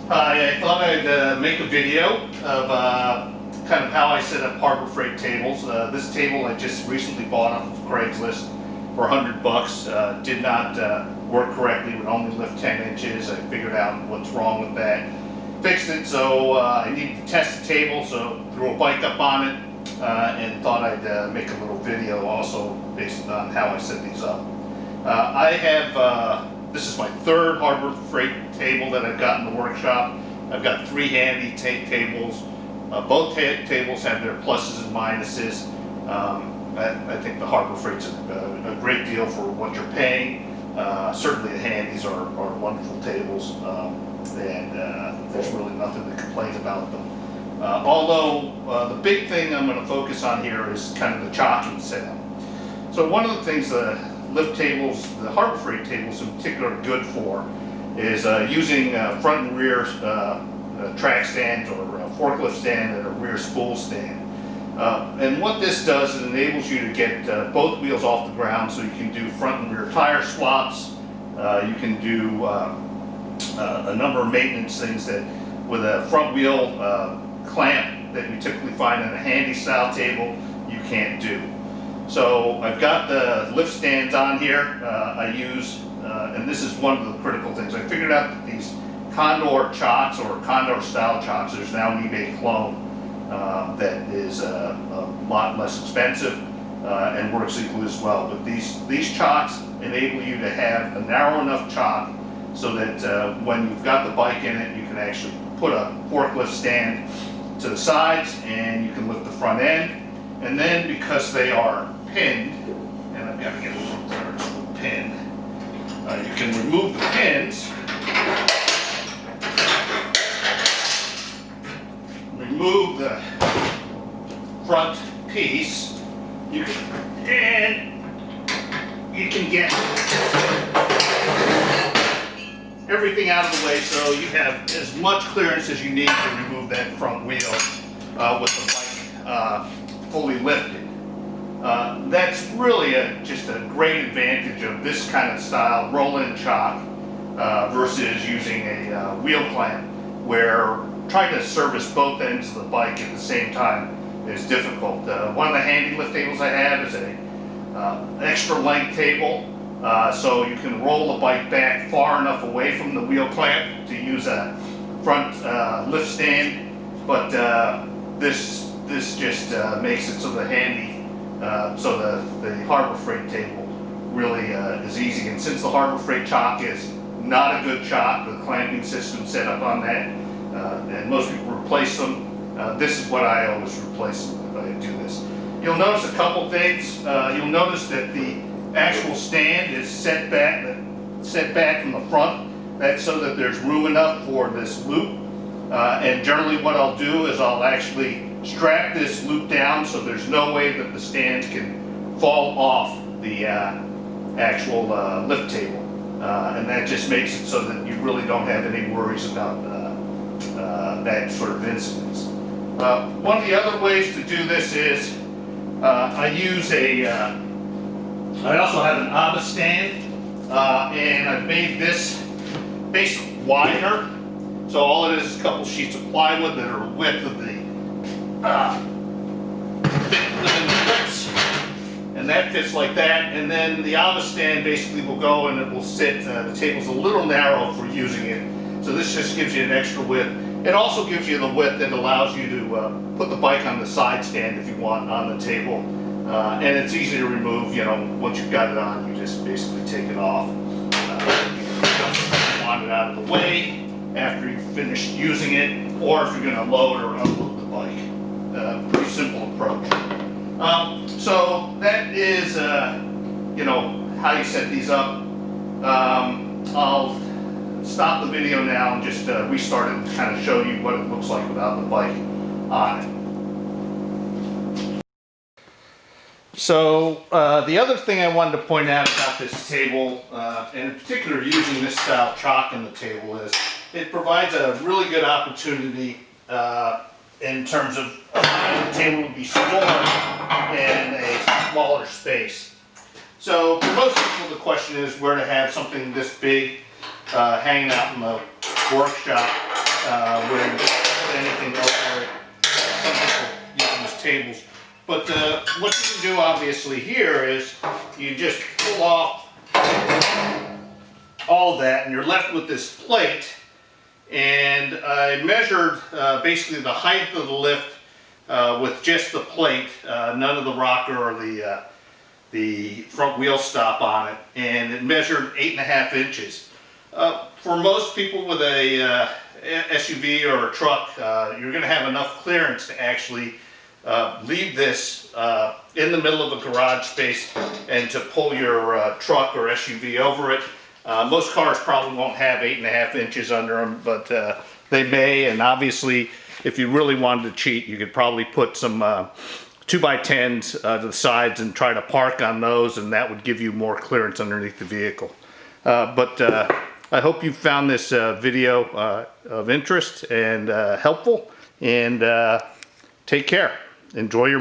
Hi, I thought I'd make a video of kind of how I set up Harbor Freight tables. This table I just recently bought off of Craigslist for $100. Did not work correctly, would only lift 10 inches. I figured out what's wrong with that. Fixed it, so I needed to test the table, so threw a bike up on it and thought I'd make a little video also based on how I set these up. I have this is my third Harbor Freight table that I've got in the workshop. I've got 3 handy tables. Both tables have their pluses and minuses. I think the Harbor Freight's a great deal for what you're paying. Certainly the handies are wonderful tables, and there's really nothing to complain about them. Although the big thing I'm going to focus on here is kind of the chocking setup. So one of the things the lift tables, the Harbor Freight tables in particular, are good for is using front and rear track stands or forklift stand and a rear spool stand. And what this does is it enables you to get both wheels off the ground, so you can do front and rear tire swaps. You can do a number of maintenance things that with a front wheel clamp that you typically find in a handy style table you can't do. So I've got the lift stands on here. I use, and this is one of the critical things, I figured out that these Condor chocks or Condor style chocks, there's now an eBay clone that is a lot less expensive and works equally as well. But these chocks enable you to have a narrow enough chock so that when you've got the bike in it, you can actually put a forklift stand to the sides and you can lift the front end. And then because they are pinned, and I've got to get a little clearer to the pin, you can remove the pins, remove the front piece, and you can get everything out of the way so you have as much clearance as you need to remove that front wheel with the bike fully lifted. That's really just a great advantage of this kind of style roll-in chock versus using a wheel clamp, where trying to service both ends of the bike at the same time is difficult. One of the handy lift tables I have is an extra length table, so you can roll the bike back far enough away from the wheel clamp to use a front lift stand, but this just makes it so the handy, so the Harbor Freight table really is easy. And since the Harbor Freight chock is not a good chock, the clamping system set up on that, and most people replace them, this is what I always replace them if I do this. You'll notice a couple things. You'll notice that the actual stand is set back from the front. That's so that there's room enough for this loop. And generally what I'll do is I'll actually strap this loop down so there's no way that the stand can fall off the actual lift table. And that just makes it so that you really don't have any worries about that sort of incidence. One of the other ways to do this is I use I also have an ABA stand, and I've made this basically wider. So all it is a couple sheets of plywood that are width of the grips, and that fits like that. And then the ABA stand basically will go and it will sit. The table's a little narrow for using it, so this just gives you an extra width. It also gives you the width that allows you to put the bike on the side stand if you want on the table, and it's easy to remove. You know, once you've got it on, you just basically take it off. You want it out of the way after you've finished using it, or if you're going to load or unload the bike. Pretty simple approach. So that is, you know, how you set these up. I'll stop the video now and just restart it and kind of show you what it looks like without the bike on it. So the other thing I wanted to point out about this table, and in particular using this style chock in the table, is it provides a really good opportunity in terms of the table to be stored in a smaller space. So for most people the question is where to have something this big hanging out in the workshop. where you just put anything over it. Some people use them as tables. But what you can do obviously here is you just pull off all that and you're left with this plate. And I measured basically the height of the lift with just the plate, none of the rocker or the front wheel stop on it, and it measured 8.5 inches. For most people with a SUV or a truck, you're going to have enough clearance to actually leave this in the middle of a garage space and to pull your truck or SUV over it. Most cars probably won't have 8.5 inches under them, but they may, and obviously if you really wanted to cheat, you could probably put some 2x10s to the sides and try to park on those, and that would give you more clearance underneath the vehicle. But I hope you found this video of interest and helpful, and take care. Enjoy your